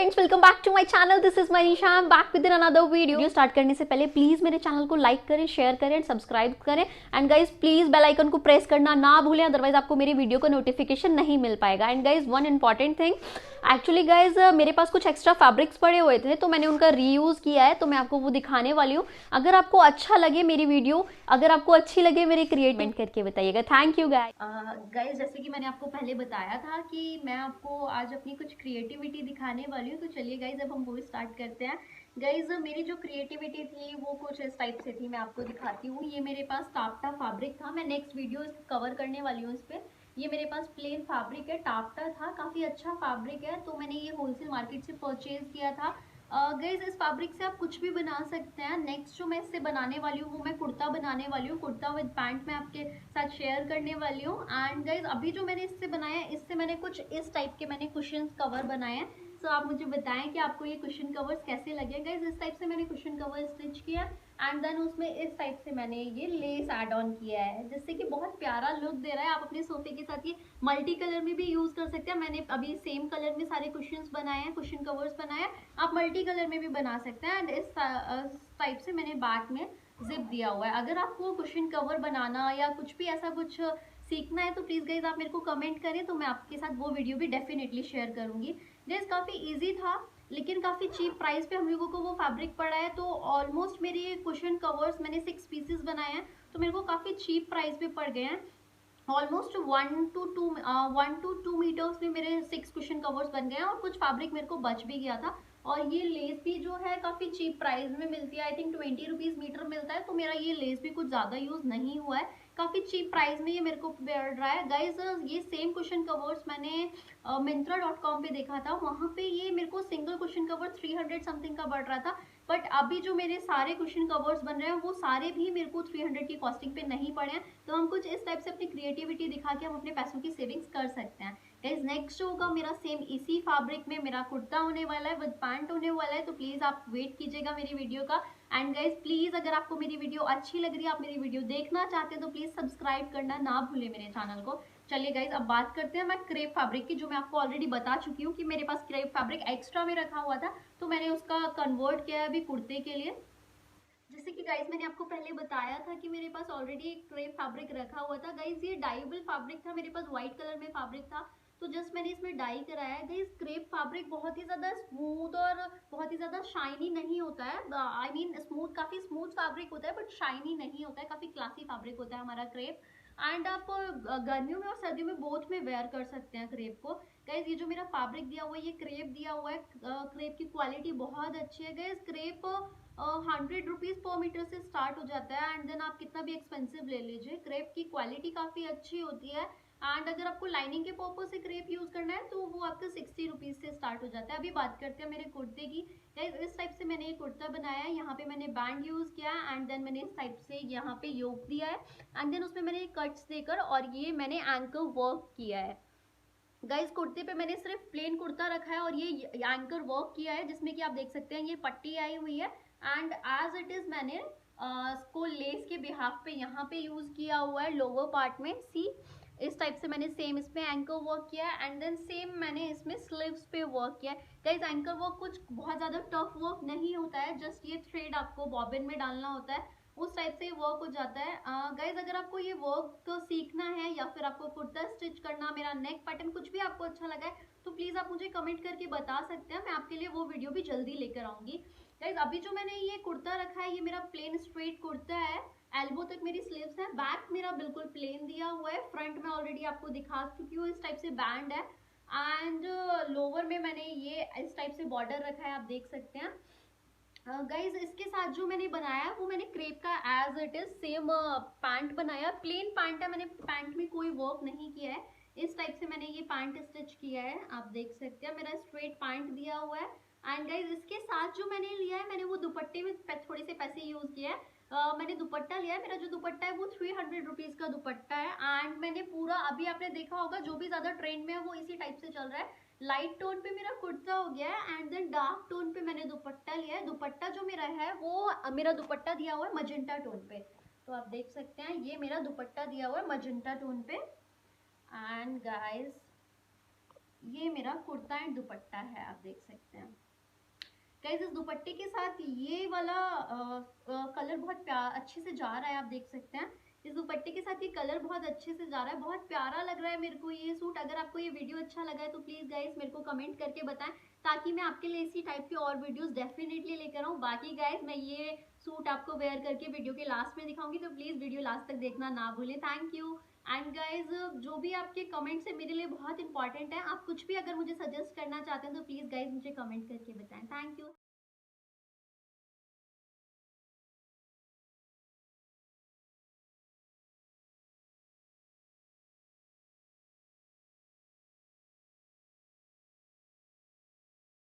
Friends, welcome back to my channel. This is Manisha. I am back with another video. Start करने से पहले please मेरे channel को like करें, शेयर करें एंड सब्सक्राइब करें। And guys please bell icon को प्रेस करना ना भूलें, अदरवाइज आपको मेरी वीडियो का नोटिफिकेशन नहीं मिल पाएगा। And guys one important thing, actually guys मेरे पास कुछ एक्स्ट्रा फैब्रिक्स पड़े हुए थे तो मैंने उनका रीयूज किया है, तो मैं आपको वो दिखाने वाली हूँ। अगर आपको अच्छा लगे मेरी वीडियो, अगर आपको अच्छी लगे मेरी क्रिएटिव करके बताइएगा। Thank you guys. जैसे कि मैंने आपको पहले बताया था कि मैं आपको आज अपनी कुछ क्रिएटिविटी दिखाने वाली हूँ, तो चलिए गाइज अब हम वो स्टार्ट करते हैं। गाइज मेरी जो क्रिएटिविटी थी वो कुछ इस टाइप से थी, मैं आपको दिखाती हूँ। ये मेरे पास टाफ्टा फैब्रिक था, मैं नेक्स्ट वीडियो कवर करने वाली हूँ इस पर। ये मेरे पास प्लेन फैब्रिक है, टाफ्टा था, काफ़ी अच्छा फैब्रिक है, तो मैंने ये होलसेल मार्केट से परचेज किया था। गाइज इस फैब्रिक से आप कुछ भी बना सकते हैं। नेक्स्ट जो मैं इससे बनाने वाली हूँ वो मैं कुर्ता बनाने वाली हूँ, कुर्ता विद पैंट मैं आपके साथ शेयर करने वाली हूँ। एंड गाइज अभी जो मैंने इससे बनाया है, इससे मैंने कुछ इस टाइप के मैंने कुशन कवर बनाए हैं। सो आप मुझे बताएं कि आपको ये कुशन कवर्स कैसे लगे। गाइज इस टाइप से मैंने कुशन कवर स्टिच किया एंड देन उसमें इस टाइप से मैंने ये लेस ऐड ऑन किया है, जिससे कि बहुत प्यारा लुक दे रहा है। आप अपने सोफे के साथ ये मल्टी कलर में भी यूज कर सकते हैं। मैंने अभी सेम कलर में सारे कुशंस बनाए हैं, कुशन कवर्स बनाए हैं, आप मल्टी कलर में भी बना सकते हैं। एंड इस टाइप से मैंने बैक में जिप दिया हुआ है। अगर आपको कुशन कवर बनाना या कुछ भी ऐसा कुछ सीखना है तो प्लीज गाइज आप मेरे को कमेंट करें, तो मैं आपके साथ वो वीडियो भी डेफिनेटली शेयर करूंगी। गाइज काफी इजी था लेकिन काफ़ी चीप प्राइस पे हम लोगों को वो फैब्रिक पड़ा है। तो ऑलमोस्ट मेरे ये कुशन कवर्स मैंने 6 पीसेस बनाए हैं, तो मेरे को काफ़ी चीप प्राइस पे पड़ गए हैं। ऑलमोस्ट 1 to 2 मीटर्स में मेरे 6 कुशन कवर्स बन गए हैं और कुछ फैब्रिक मेरे को बच भी गया था। और ये लेस भी जो है काफ़ी चीप प्राइस में मिलती है, आई थिंक 20 रुपीज़ मीटर मिलता है। तो मेरा ये लेस भी कुछ ज़्यादा यूज़ नहीं हुआ है, काफ़ी चीप प्राइस में ये मेरे को पड़ रहा है। गाइज ये सेम कुशन कवर्स मैंने Myntra.com पे देखा था, वहाँ पे ये मेरे को सिंगल कुशन कवर 300 समथिंग का पड़ रहा था। बट अभी जो मेरे सारे कुशन कवर्स बन रहे हैं वो सारे भी मेरे को 300 की कॉस्टिंग पे नहीं पड़े हैं। तो हम कुछ इस टाइप से अपनी क्रिएटिविटी दिखा के हम अपने पैसों की सेविंग्स कर सकते हैं। गाइस नेक्स्ट होगा मेरा सेम इसी फैब्रिक में मेरा कुर्ता होने वाला है, विद पैंट होने वाला है, तो प्लीज आप वेट कीजिएगा मेरी वीडियो का। एंड गाइज प्लीज अगर आपको मेरी वीडियो अच्छी लग रही है, आप मेरी वीडियो देखना चाहते हैं, तो प्लीज सब्सक्राइब करना ना भूले मेरे चैनल को। चलिए गाइज अब बात करते हैं मैं क्रेप फैब्रिक की, जो मैं आपको ऑलरेडी बता चुकी हूँ कि मेरे पास क्रेप फैब्रिक एक्स्ट्रा में रखा हुआ था, तो मैंने उसका कन्वर्ट किया है अभी कुर्ते के लिए। जैसे कि गाइज मैंने आपको पहले बताया था कि मेरे पास ऑलरेडी एक क्रेप फैब्रिक रखा हुआ था। गाइज ये डाइबल फैब्रिक था, मेरे पास व्हाइट कलर में फैब्रिक था, तो जस्ट मैंने इसमें डाई कराया है। गाइज क्रेप फैब्रिक बहुत ही ज़्यादा स्मूथ और बहुत ही ज़्यादा शाइनी नहीं होता है। आई मीन स्मूथ, काफ़ी स्मूथ फैब्रिक होता है बट शाइनी नहीं होता है, काफ़ी क्लासी फैब्रिक होता है हमारा क्रेप। एंड आप गर्मियों में और सर्दियों में बोथ में वेयर कर सकते हैं क्रेप को। गाइज ये जो मेरा फैब्रिक दिया हुआ है, ये क्रेप दिया हुआ है, क्रेप की क्वालिटी बहुत अच्छी है। गाइज क्रेप 100 रुपीज़ पर मीटर से स्टार्ट हो जाता है एंड देन आप कितना भी एक्सपेंसिव ले लीजिए, क्रेप की क्वालिटी काफ़ी अच्छी होती है। एंड अगर आपको लाइनिंग के पर्पज से क्रेप यूज़ करना है तो वो आपका 60 रुपीज़ से स्टार्ट हो जाता है। अभी बात करते हैं मेरे कुर्ते की। इस टाइप से मैंने ये कुर्ता बनाया है, यहाँ पे मैंने बैंड यूज़ किया है एंड देन मैंने इस टाइप से यहाँ पे योक दिया है एंड देन उसमें मैंने कट्स देकर और ये मैंने एंकर वर्क किया है। गाइस कुर्ते पे मैंने सिर्फ प्लेन कुर्ता रखा है और ये एंकर वर्क किया है, जिसमें कि आप देख सकते हैं ये पट्टी आई हुई है। एंड एज इट इज मैंने इसको लेस के बिहाफ पे यहाँ पे यूज किया हुआ है लोअर पार्ट में। सी इस टाइप से मैंने सेम इसमें एंकर वर्क किया है एंड देन सेम मैंने इसमें स्लीव्स पे वर्क किया है। गाइस एंकर वर्क कुछ बहुत ज़्यादा टफ वर्क नहीं होता है, जस्ट ये थ्रेड आपको बॉबिन में डालना होता है, उस टाइप से वर्क हो जाता है। गाइज अगर आपको ये वर्क सीखना है या फिर आपको कुर्ता स्टिच करना, मेरा नेक पैटर्न कुछ भी आपको अच्छा लगा है तो प्लीज आप मुझे कमेंट करके बता सकते हैं, मैं आपके लिए वो वीडियो भी जल्दी लेकर आऊंगी। गाइज अभी जो मैंने ये कुर्ता रखा है ये मेरा प्लेन स्ट्रेट कुर्ता है, एल्बो तक मेरी स्लीव्स है, बैक मेरा बिल्कुल प्लेन दिया हुआ है, फ्रंट में ऑलरेडी आपको दिखा चुकी हूँ, इस टाइप से बैंड है एंड लोअर में मैंने ये इस टाइप से बॉर्डर रखा है, आप देख सकते हैं। गाइज इसके साथ जो मैंने बनाया वो मैंने क्रेप का as it is same pant बनाया, प्लेन पैंट है, मैंने पैंट में कोई वर्क नहीं किया है। इस टाइप से मैंने ये पैंट स्टिच किया है, आप देख सकते हैं मेरा स्ट्रेट पैंट दिया हुआ है। एंड गाइज इसके साथ जो मैंने लिया है, मैंने वो दुपट्टे में थोड़े से पैसे यूज किए हैं। मैंने दुपट्टा लिया है, मेरा जो दुपट्टा है वो 300 रुपीज़ का दुपट्टा है एंड मैंने पूरा, अभी आपने देखा होगा जो भी ज़्यादा ट्रेंड में है वो इसी टाइप से चल रहा है, लाइट टोन पे मेरा कुर्ता हो गया है एंड देन डार्क टोन पे मैंने दुपट्टा लिया है। दुपट्टा जो मेरा है वो मेरा दुपट्टा दिया हुआ है मजेंटा टोन पे, तो आप देख सकते हैं ये मेरा दुपट्टा दिया हुआ है मजेंटा टोन पे। एंड गाइस ये मेरा कुर्ता एंड दुपट्टा है, आप देख सकते हैं गाइस। इस दुपट्टे के साथ ये वाला कलर बहुत अच्छे से जा रहा है, आप देख सकते हैं। इस दुपट्टे के साथ ये कलर बहुत अच्छे से जा रहा है, बहुत प्यारा लग रहा है मेरे को ये सूट। अगर आपको ये वीडियो अच्छा लगा है तो प्लीज गाइस मेरे को कमेंट करके बताएं, ताकि मैं आपके लिए इसी टाइप के और वीडियोस डेफिनेटली लेकर आऊँ। बाकी गाइस मैं ये सूट आपको वेयर करके वीडियो के लास्ट में दिखाऊंगी, तो प्लीज वीडियो लास्ट तक देखना ना भूलें। Thank you. एंड गाइज जो भी आपके कमेंट्स है मेरे लिए बहुत इंपॉर्टेंट है। आप कुछ भी अगर मुझे सजेस्ट करना चाहते हैं तो प्लीज गाइज मुझे कमेंट करके बताएं। Thank you.